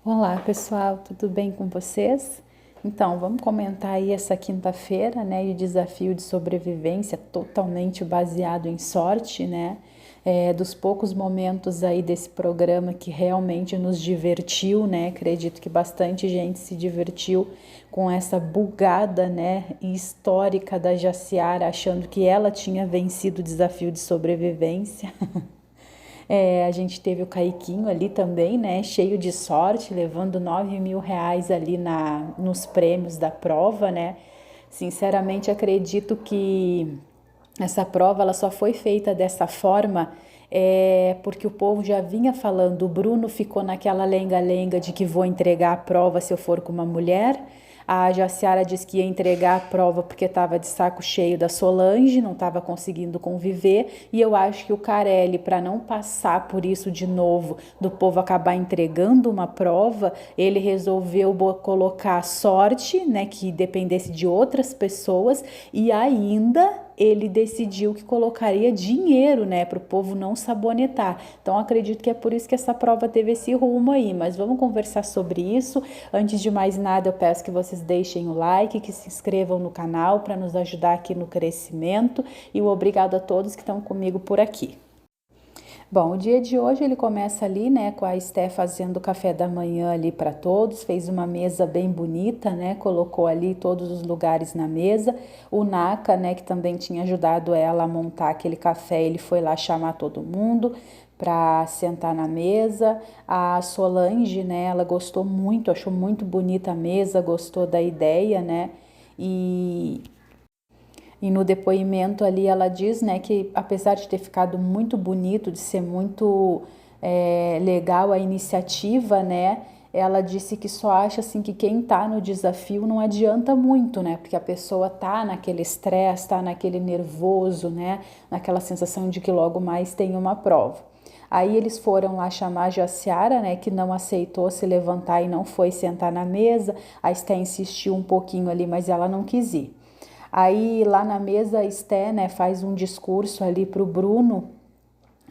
Olá pessoal, tudo bem com vocês? Então, vamos comentar aí essa quinta-feira, né? E o desafio de sobrevivência totalmente baseado em sorte, né? Dos poucos momentos aí desse programa que realmente nos divertiu, né? Acredito que bastante gente se divertiu com essa bugada, né? Histórica da Jaciara, achando que ela tinha vencido o desafio de sobrevivência. A gente teve o Caiquinho ali também, né? Cheio de sorte, levando R$ 9.000 ali nos prêmios da prova, né? Sinceramente, acredito que essa prova ela só foi feita dessa forma porque o povo já vinha falando. O Bruno ficou naquela lenga-lenga de que vou entregar a prova se eu for com uma mulher. A Jaciara disse que ia entregar a prova porque estava de saco cheio da Solange, não estava conseguindo conviver. E eu acho que o Carelli, para não passar por isso de novo, do povo acabar entregando uma prova, ele resolveu colocar sorte, né, que dependesse de outras pessoas, e ainda ele decidiu que colocaria dinheiro, né, para o povo não sabonetar. Então acredito que é por isso que essa prova teve esse rumo aí, mas vamos conversar sobre isso. Antes de mais nada, eu peço que vocês deixem o like, que se inscrevam no canal para nos ajudar aqui no crescimento, e o obrigado a todos que estão comigo por aqui. Bom, o dia de hoje ele começa ali, né, com a Esté fazendo o café da manhã ali para todos, fez uma mesa bem bonita, né, colocou ali todos os lugares na mesa. O Naka, né, que também tinha ajudado ela a montar aquele café, ele foi lá chamar todo mundo para sentar na mesa. A Solange, né, ela gostou muito, achou muito bonita a mesa, gostou da ideia, né, e no depoimento ali ela diz, né, que apesar de ter ficado muito bonito, de ser muito legal a iniciativa, né, ela disse que só acha assim que quem tá no desafio não adianta muito, né, porque a pessoa tá naquele estresse, tá naquele nervoso, né, naquela sensação de que logo mais tem uma prova. Aí eles foram lá chamar a Jaciara, né, que não aceitou se levantar e não foi sentar na mesa. A Esté insistiu um pouquinho ali, mas ela não quis ir. Aí lá na mesa a Esté, né, faz um discurso ali para o Bruno,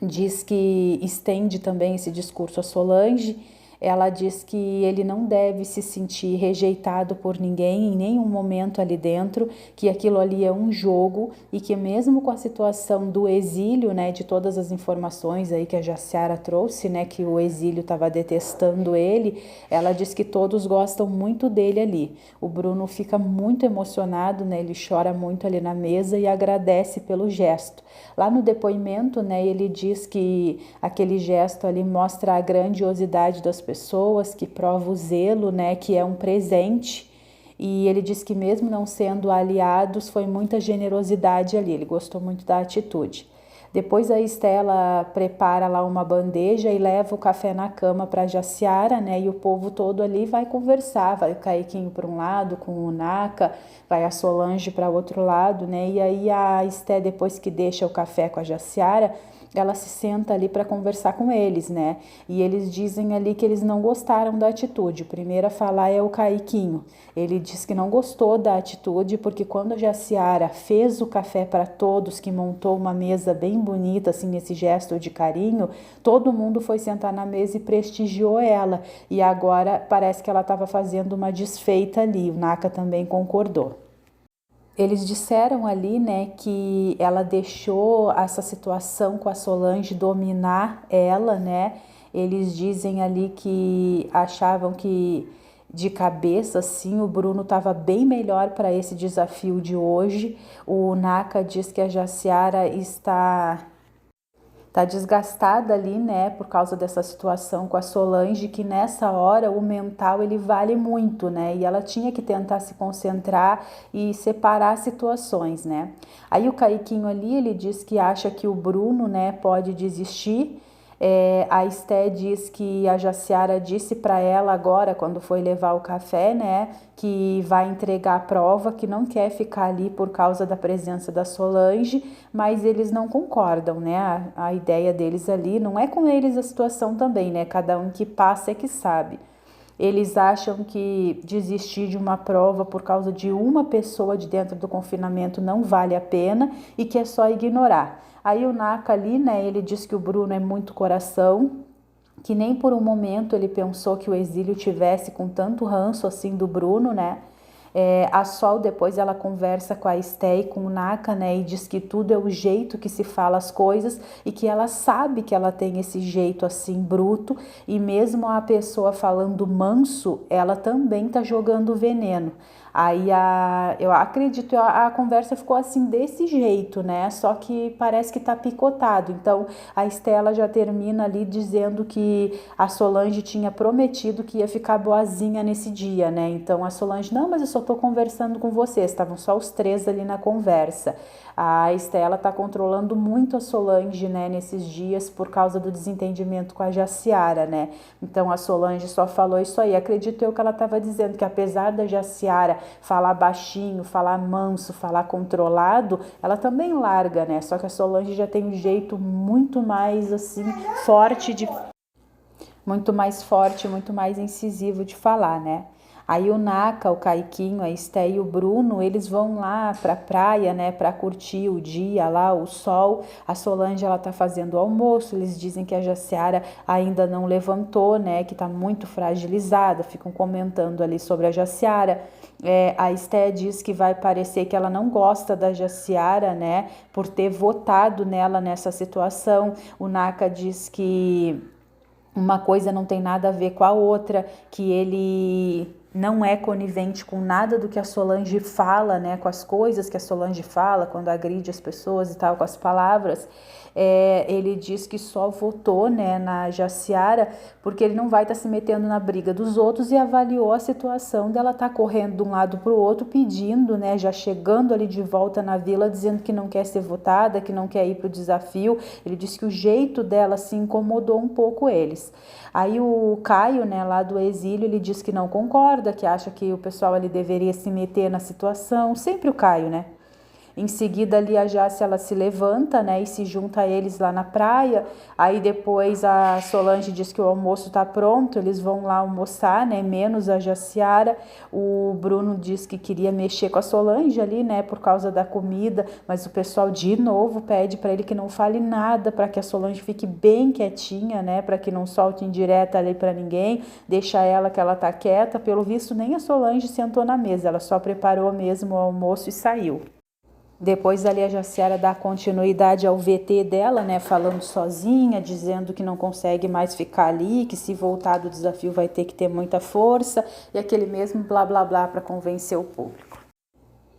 diz que estende também esse discurso a Solange. Ela diz que ele não deve se sentir rejeitado por ninguém em nenhum momento ali dentro, que aquilo ali é um jogo e que mesmo com a situação do exílio, né, de todas as informações aí que a Jaciara trouxe, né, que o exílio estava detestando ele, ela diz que todos gostam muito dele ali. O Bruno fica muito emocionado, né, ele chora muito ali na mesa e agradece pelo gesto. Lá no depoimento, né, ele diz que aquele gesto ali mostra a grandiosidade das pessoas, que prova o zelo, né, que é um presente. E ele diz que mesmo não sendo aliados, foi muita generosidade ali, ele gostou muito da atitude. Depois a Estela prepara lá uma bandeja e leva o café na cama para Jaciara, né? E o povo todo ali vai conversar, vai o Caiquinho para um lado com o Naka, vai a Solange para outro lado, né? E aí a Esté, depois que deixa o café com a Jaciara, ela se senta ali para conversar com eles, né? E eles dizem ali que eles não gostaram da atitude. O primeiro a falar é o Caiquinho. Ele diz que não gostou da atitude porque quando a Jaciara fez o café para todos, que montou uma mesa bem bonita, assim, nesse gesto de carinho, todo mundo foi sentar na mesa e prestigiou ela. E agora parece que ela estava fazendo uma desfeita ali. O Naka também concordou. Eles disseram ali, né, que ela deixou essa situação com a Solange dominar ela, né? Eles dizem ali que achavam que de cabeça, assim, o Bruno estava bem melhor para esse desafio de hoje. O Naka diz que a Jaciara está desgastada ali, né, por causa dessa situação com a Solange, que nessa hora o mental ele vale muito, né, e ela tinha que tentar se concentrar e separar situações, né. Aí o Caiquinho ali, ele diz que acha que o Bruno, né, pode desistir. A Esté diz que a Jaciara disse para ela agora, quando foi levar o café, né, que vai entregar a prova, que não quer ficar ali por causa da presença da Solange, mas eles não concordam, né, a ideia deles ali, não é com eles a situação também, né, cada um que passa é que sabe. Eles acham que desistir de uma prova por causa de uma pessoa de dentro do confinamento não vale a pena e que é só ignorar. Aí o Naka ali, né, ele diz que o Bruno é muito coração, que nem por um momento ele pensou que o Exílio tivesse com tanto ranço assim do Bruno, né? A Sol depois ela conversa com a Esté e com o Naka, né, e diz que tudo é o jeito que se fala as coisas e que ela sabe que ela tem esse jeito assim bruto e mesmo a pessoa falando manso, ela também tá jogando veneno. Aí eu acredito, a conversa ficou assim desse jeito, né? Só que parece que tá picotado. Então a Estela já termina ali dizendo que a Solange tinha prometido que ia ficar boazinha nesse dia, né? Então a Solange, não, mas eu só tô conversando com vocês, estavam só os três ali na conversa. A Estela tá controlando muito a Solange, né, nesses dias por causa do desentendimento com a Jaciara, né? Então a Solange só falou isso aí. Acredito eu que ela estava dizendo que apesar da Jaciara falar baixinho, falar manso, falar controlado, ela também larga, né? Só que a Solange já tem um jeito muito mais assim forte de muito mais forte, muito mais incisivo de falar, né? Aí o Naka, o Caiquinho, a Esté e o Bruno, eles vão lá pra praia, né, pra curtir o dia lá, o sol. A Solange, ela tá fazendo o almoço, eles dizem que a Jaciara ainda não levantou, né, que tá muito fragilizada, ficam comentando ali sobre a Jaciara. A Esté diz que vai parecer que ela não gosta da Jaciara, né, por ter votado nela nessa situação. O Naka diz que uma coisa não tem nada a ver com a outra, que ele não é conivente com nada do que a Solange fala, né, com as coisas que a Solange fala, quando agride as pessoas e tal, com as palavras. Ele diz que só votou, né, na Jaciara porque ele não vai estar se metendo na briga dos outros e avaliou a situação dela estar correndo de um lado para o outro, pedindo, né, já chegando ali de volta na vila, dizendo que não quer ser votada, que não quer ir para o desafio. Ele disse que o jeito dela se incomodou um pouco eles. Aí o Caio, né, lá do Exílio, ele diz que não concorda, que acha que o pessoal ali deveria se meter na situação, sempre o Caio, né? Em seguida ali a Jace, ela se levanta, né, e se junta a eles lá na praia. Aí depois a Solange diz que o almoço tá pronto, eles vão lá almoçar, né, menos a Jaciara. O Bruno diz que queria mexer com a Solange ali, né, por causa da comida, mas o pessoal de novo pede para ele que não fale nada, para que a Solange fique bem quietinha, né, para que não solte indireta ali para ninguém, deixa ela que ela tá quieta. Pelo visto nem a Solange sentou na mesa, ela só preparou mesmo o almoço e saiu. Depois ali a Jaciara dá continuidade ao VT dela, né, falando sozinha, dizendo que não consegue mais ficar ali, que se voltar do desafio vai ter que ter muita força, e aquele mesmo blá blá blá para convencer o público.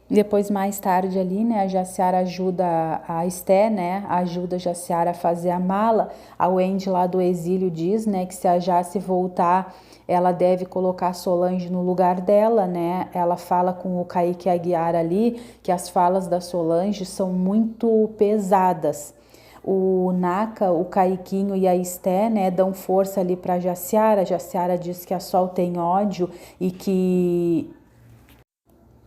Depois, mais tarde ali, né, a Jaciara ajuda a Esté, né, ajuda a Jaciara a fazer a mala. A Wendy lá do Exílio diz, né, que se a Jaci voltar, ela deve colocar a Solange no lugar dela, né. Ela fala com o Kaique Aguiar ali que as falas da Solange são muito pesadas. O Naka, o Caiquinho e a Esté, né, dão força ali para a Jaciara. A Jaciara diz que a Sol tem ódio e que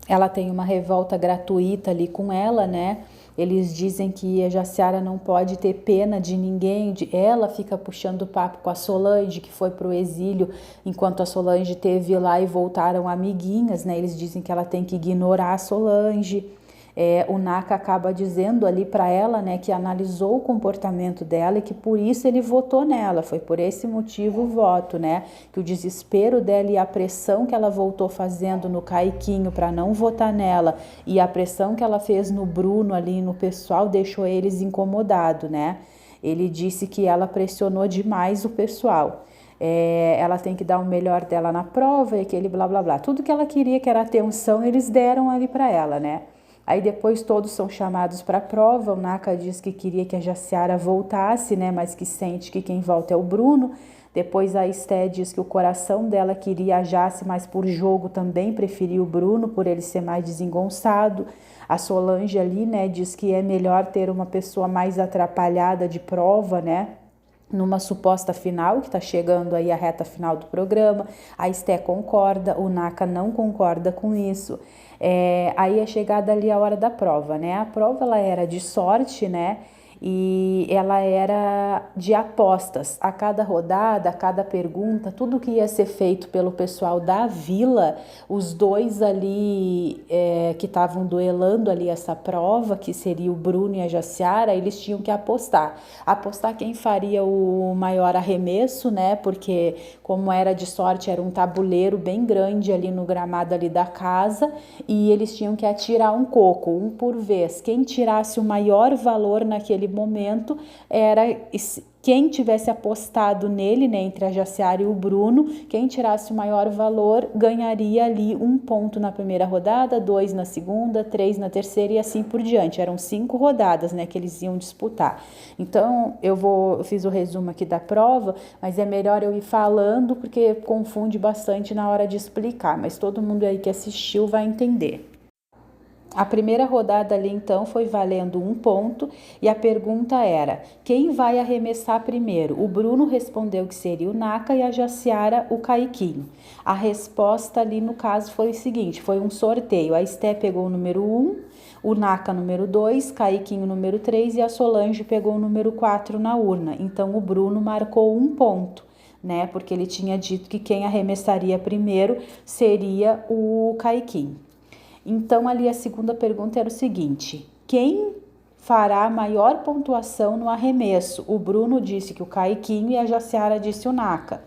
ela tem uma revolta gratuita ali com ela, né? Eles dizem que a Jaciara não pode ter pena de ninguém, ela fica puxando papo com a Solange, que foi pro exílio, enquanto a Solange teve lá e voltaram amiguinhas, né? Eles dizem que ela tem que ignorar a Solange. O Naka acaba dizendo ali para ela, né, que analisou o comportamento dela e que por isso ele votou nela, foi por esse motivo o voto, né, que o desespero dela e a pressão que ela voltou fazendo no Caiquinho para não votar nela e a pressão que ela fez no Bruno ali no pessoal deixou eles incomodados, né. Ele disse que ela pressionou demais o pessoal. Ela tem que dar o melhor dela na prova e aquele blá blá blá, tudo que ela queria, que era atenção, eles deram ali para ela, né. Aí depois todos são chamados para a prova. O Naka diz que queria que a Jaciara voltasse, né, mas que sente que quem volta é o Bruno. Depois a Esté diz que o coração dela queria a Jace, mas por jogo também preferia o Bruno, por ele ser mais desengonçado. A Solange ali, né, diz que é melhor ter uma pessoa mais atrapalhada de prova, né, numa suposta final, que está chegando aí a reta final do programa. A Esté concorda, o Naka não concorda com isso. Aí é chegada ali a hora da prova, né? A prova ela era de sorte, né? e ela era de apostas. A cada rodada, a cada pergunta, tudo que ia ser feito pelo pessoal da vila, os dois ali que estavam duelando ali essa prova, que seria o Bruno e a Jaciara, eles tinham que apostar quem faria o maior arremesso, né? Porque como era de sorte, era um tabuleiro bem grande ali no gramado ali da casa, e eles tinham que atirar um coco, um por vez. Quem tirasse o maior valor naquele momento era quem tivesse apostado nele, né, entre a Jaciara e o Bruno. Quem tirasse o maior valor ganharia ali 1 ponto na primeira rodada, 2 na segunda, 3 na terceira e assim por diante. Eram 5 rodadas, né, que eles iam disputar. Então eu fiz o resumo aqui da prova, mas é melhor eu ir falando porque confunde bastante na hora de explicar, mas todo mundo aí que assistiu vai entender. A primeira rodada ali então foi valendo 1 ponto e a pergunta era: quem vai arremessar primeiro? O Bruno respondeu que seria o Naka e a Jaciara o Caiquinho. A resposta ali no caso foi o seguinte: foi um sorteio. A Esté pegou o número 1, o Naka número 2, Caiquinho número 3 e a Solange pegou o número 4 na urna. Então o Bruno marcou 1 ponto, né? Porque ele tinha dito que quem arremessaria primeiro seria o Caiquinho. Então, ali a segunda pergunta era o seguinte: quem fará a maior pontuação no arremesso? O Bruno disse que o Caiquinho e a Jaciara disse o Naka.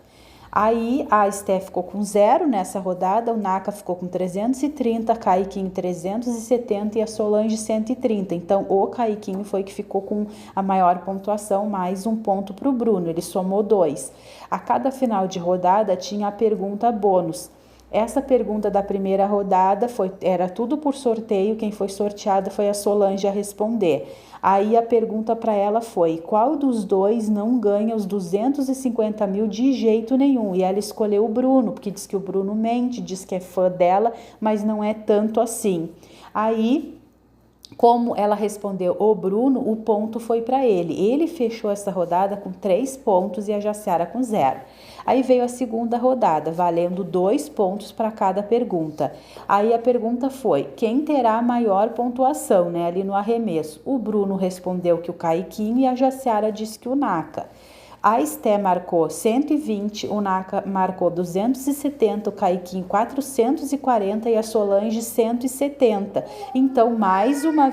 Aí a Esté ficou com 0 nessa rodada, o Naka ficou com 330, Caiquinho 370 e a Solange 130. Então, o Caiquinho foi que ficou com a maior pontuação, mais 1 ponto para o Bruno, ele somou 2. A cada final de rodada tinha a pergunta bônus. Essa pergunta da primeira rodada era tudo por sorteio, quem foi sorteada foi a Solange a responder. Aí a pergunta para ela foi: qual dos dois não ganha os 250 mil de jeito nenhum? E ela escolheu o Bruno, porque diz que o Bruno mente, diz que é fã dela, mas não é tanto assim. Aí, como ela respondeu o Bruno, o ponto foi para ele. Ele fechou essa rodada com 3 pontos e a Jaciara com 0. Aí veio a segunda rodada, valendo 2 pontos para cada pergunta. Aí a pergunta foi: quem terá a maior pontuação, né, ali no arremesso? O Bruno respondeu que o Caiquinho e a Jaciara disse que o Naka. A Esté marcou 120, o Naka marcou 270, o Caiquinho 440 e a Solange 170. Então, mais uma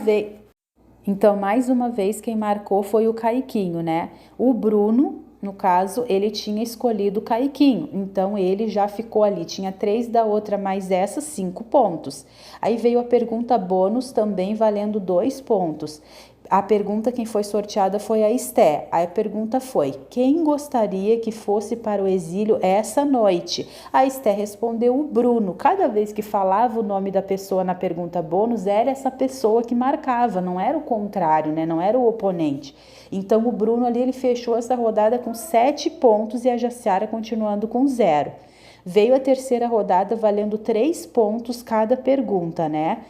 vez, quem marcou foi o Caiquinho, né? O Bruno, no caso, ele tinha escolhido o Caiquinho, então ele já ficou ali, tinha 3 da outra mais essa, 5 pontos. Aí veio a pergunta bônus, também valendo 2 pontos. A pergunta, quem foi sorteada foi a Esté. Aí a pergunta foi: quem gostaria que fosse para o exílio essa noite? A Esté respondeu o Bruno. Cada vez que falava o nome da pessoa na pergunta bônus, era essa pessoa que marcava, não era o contrário, né? Não era o oponente. Então o Bruno ali, ele fechou essa rodada com 7 pontos e a Jaciara continuando com 0. Veio a terceira rodada valendo 3 pontos cada pergunta, né?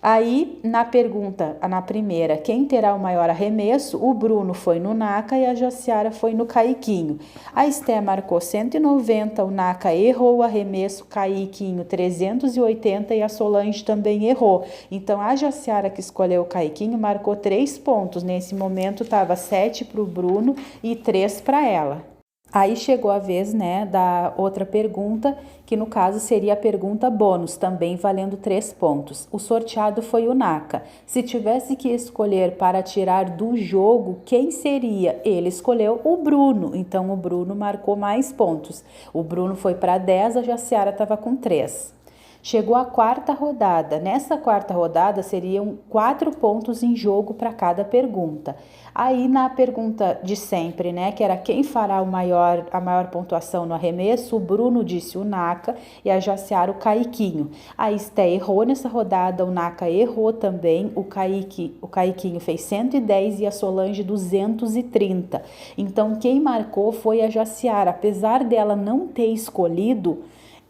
Aí, na primeira, quem terá o maior arremesso? O Bruno foi no Naka e a Jaciara foi no Caiquinho. A Esté marcou 190, o Naka errou o arremesso, Caiquinho 380 e a Solange também errou. Então, a Jaciara, que escolheu o Caiquinho, marcou 3 pontos. Nesse momento, estava 7 para o Bruno e 3 para ela. Aí chegou a vez, né, da outra pergunta, que no caso seria a pergunta bônus, também valendo 3 pontos. O sorteado foi o Naka. Se tivesse que escolher para tirar do jogo, quem seria? Ele escolheu o Bruno, então o Bruno marcou mais pontos. O Bruno foi para 10, a Jaciara estava com 3. Chegou a quarta rodada. Nessa quarta rodada seriam 4 pontos em jogo para cada pergunta. Aí na pergunta de sempre, né, que era quem fará a maior pontuação no arremesso, o Bruno disse o Naka e a Jaciara o Caiquinho. A Esté errou nessa rodada, o Naka errou também, o Caiquinho fez 110 e a Solange 230. Então quem marcou foi a Jaciara, apesar dela não ter escolhido.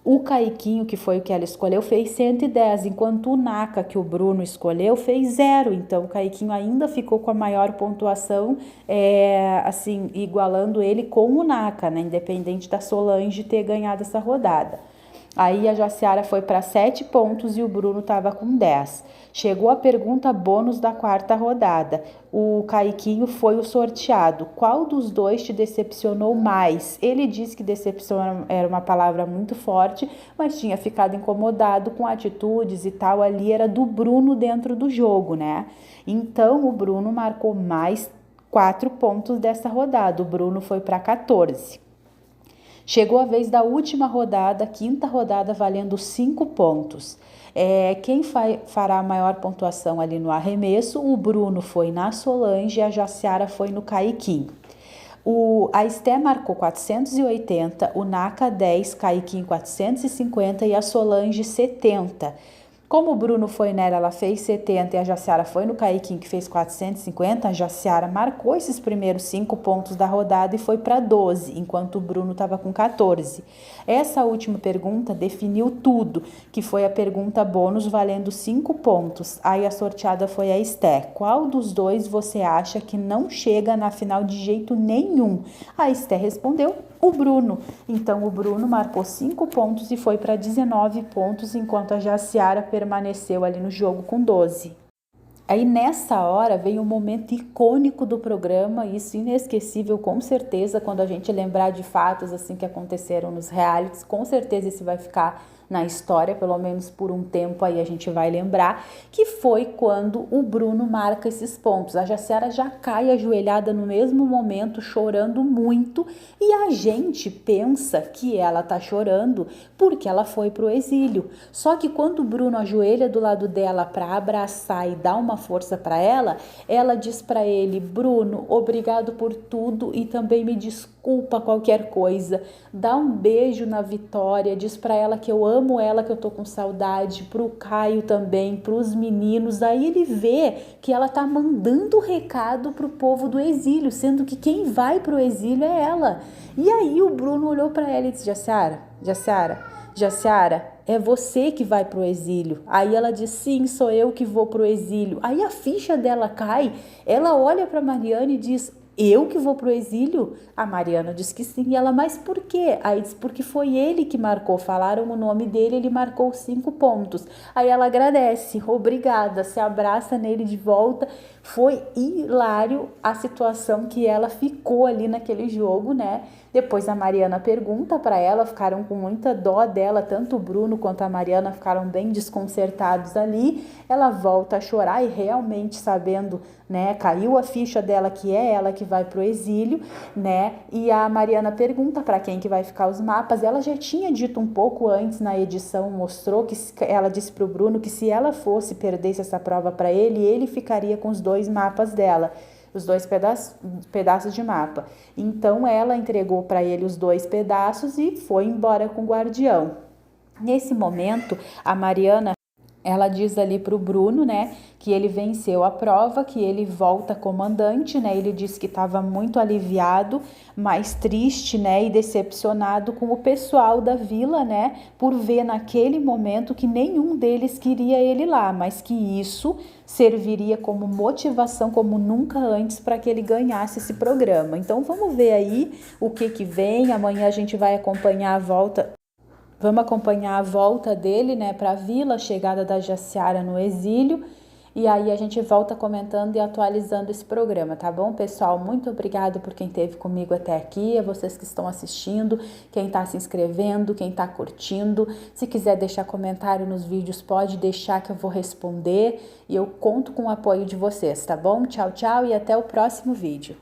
O Caiquinho, que foi o que ela escolheu, fez 110, enquanto o Naka, que o Bruno escolheu, fez 0. Então, o Caiquinho ainda ficou com a maior pontuação, assim, igualando ele com o Naka, né? Independente da Solange ter ganhado essa rodada. Aí a Jaciara foi para 7 pontos e o Bruno estava com 10. Chegou a pergunta bônus da quarta rodada. O Caiquinho foi o sorteado. Qual dos dois te decepcionou mais? Ele disse que decepção era uma palavra muito forte, mas tinha ficado incomodado com atitudes e tal. Ali era do Bruno dentro do jogo, né? Então o Bruno marcou mais 4 pontos dessa rodada. O Bruno foi para 14. Chegou a vez da última rodada, quinta rodada, valendo 5 pontos. Quem fará a maior pontuação ali no arremesso? O Bruno foi na Solange e a Jaciara foi no Caiquinho. A Esté marcou 480, o Naka 10, Caiquinho 450 e a Solange 70. Como o Bruno foi nela, ela fez 70 e a Jaciara foi no Caiquinho, que fez 450, a Jaciara marcou esses primeiros 5 pontos da rodada e foi para 12, enquanto o Bruno estava com 14. Essa última pergunta definiu tudo, que foi a pergunta bônus valendo 5 pontos. Aí a sorteada foi a Esté. Qual dos dois você acha que não chega na final de jeito nenhum? A Esté respondeu: o Bruno. Então o Bruno marcou 5 pontos e foi para 19 pontos, enquanto a Jaciara permaneceu ali no jogo com 12. Aí nessa hora veio um momento icônico do programa, isso inesquecível com certeza, quando a gente lembrar de fatos assim que aconteceram nos realities, com certeza esse vai ficar na história, pelo menos por um tempo aí a gente vai lembrar, que foi quando o Bruno marca esses pontos. A Jaciara já cai ajoelhada no mesmo momento, chorando muito, e a gente pensa que ela tá chorando porque ela foi pro exílio. Só que quando o Bruno ajoelha do lado dela para abraçar e dar uma força para ela diz para ele: Bruno, obrigado por tudo e também me desculpa qualquer coisa. Dá um beijo na Vitória, diz para ela que eu amo ela, que eu tô com saudade, pro Caio também, pros meninos. Aí ele vê que ela tá mandando recado pro povo do exílio, sendo que quem vai pro exílio é ela. E aí o Bruno olhou para ela e disse: Jaciara, é você que vai pro exílio. Aí ela diz: sim, sou eu que vou pro exílio. Aí a ficha dela cai, ela olha para Mariana e diz: eu que vou pro exílio? A Mariana diz que sim. E ela: mas por quê? Aí diz: porque foi ele que marcou. Falaram o nome dele, ele marcou 5 pontos. Aí ela agradece, obrigada, se abraça nele de volta. Foi hilário a situação que ela ficou ali naquele jogo, né? Depois a Mariana pergunta para ela, ficaram com muita dó dela, tanto o Bruno quanto a Mariana ficaram bem desconcertados ali. Ela volta a chorar e realmente sabendo, né, caiu a ficha dela que é ela que vai pro exílio, né? E a Mariana pergunta para quem que vai ficar os mapas. Ela já tinha dito um pouco antes na edição, mostrou que ela disse pro Bruno que se ela perdesse essa prova para ele ficaria com os 2 mapas dela, os 2 pedaços de mapa. Então ela entregou para ele os 2 pedaços e foi embora com o guardião. Nesse momento, a Mariana, ela diz ali pro Bruno, né, que ele venceu a prova, que ele volta comandante, né? Ele disse que estava muito aliviado, mas triste, né, e decepcionado com o pessoal da vila, né, por ver naquele momento que nenhum deles queria ele lá, mas que isso serviria como motivação como nunca antes para que ele ganhasse esse programa. Então vamos ver aí o que vem. Amanhã a gente vai acompanhar a volta. Vamos acompanhar a volta dele, né, para a vila, a chegada da Jaciara no exílio. E aí a gente volta comentando e atualizando esse programa, tá bom, pessoal? Muito obrigada por quem esteve comigo até aqui, a vocês que estão assistindo, quem está se inscrevendo, quem está curtindo. Se quiser deixar comentário nos vídeos, pode deixar que eu vou responder. E eu conto com o apoio de vocês, tá bom? Tchau, tchau e até o próximo vídeo.